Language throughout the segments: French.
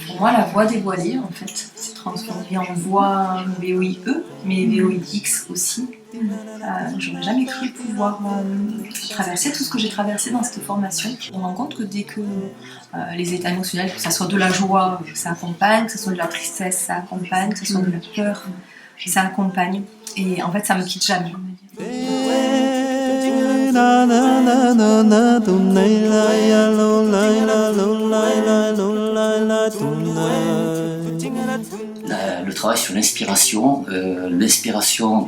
Pour moi, la voix dévoilée, en fait, s'est transformée en voix VOIE, mais VOIX aussi. J'aurais jamais cru pouvoir traverser tout ce que j'ai traversé dans cette formation. On rend compte que dès que les états émotionnels, que ce soit de la joie, ça accompagne, que ce soit de la tristesse, ça accompagne, que ce soit de la peur, ça accompagne. Et en fait, ça me quitte jamais. Le travail sur l'inspiration,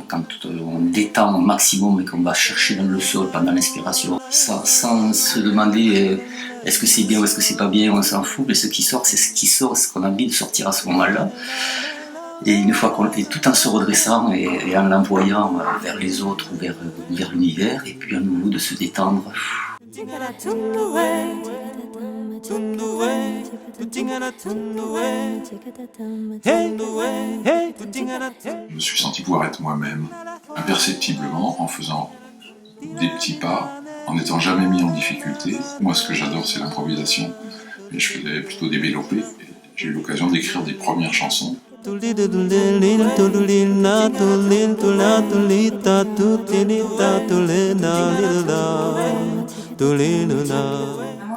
quand on détend au maximum et qu'on va chercher dans le sol pendant l'inspiration, sans se demander est-ce que c'est bien ou est-ce que c'est pas bien, on s'en fout, mais ce qui sort, c'est ce qui sort, ce qu'on a envie de sortir à ce moment-là. Et une fois qu'on est tout en se redressant et en l'envoyant vers les autres ou vers l'univers, et puis à nouveau de se détendre. Je me suis senti pouvoir être moi-même, imperceptiblement, en faisant des petits pas, en n'étant jamais mis en difficulté. Moi, ce que j'adore, c'est l'improvisation. Et je faisais plutôt des mélopées. J'ai eu l'occasion d'écrire des premières chansons.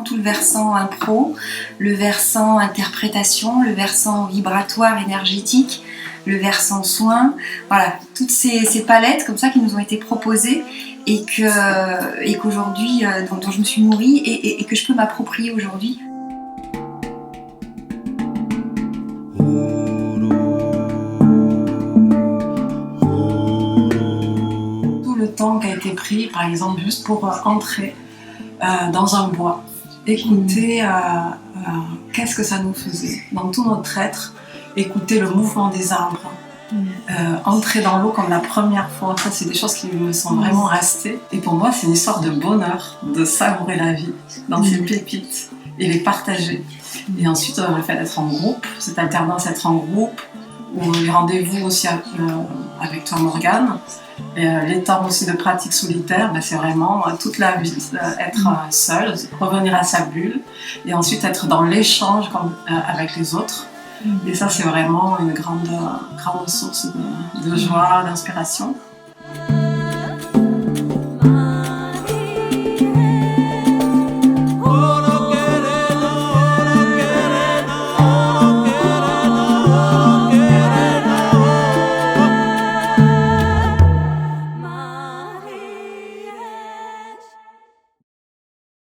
Tout le versant impro, le versant interprétation, le versant vibratoire énergétique, le versant soin, voilà, toutes ces palettes comme ça qui nous ont été proposées et qu'aujourd'hui, dont je me suis nourrie et que je peux m'approprier aujourd'hui. Tout le temps qui a été pris, par exemple, juste pour entrer dans un bois, écouter qu'est-ce que ça nous faisait dans tout notre être, écouter le mouvement des arbres, entrer dans l'eau comme la première fois, ça c'est des choses qui me sont vraiment restées. Et pour moi c'est une histoire de bonheur, de savourer la vie dans ces pépites et les partager. Et ensuite le fait d'être en groupe, cette alternance être en groupe, ou les rendez-vous aussi avec toi Morgane, et les temps aussi de pratique solitaire, c'est vraiment toute la vie, être seul, revenir à sa bulle, et ensuite être dans l'échange avec les autres. Et ça c'est vraiment une grande source de joie, d'inspiration.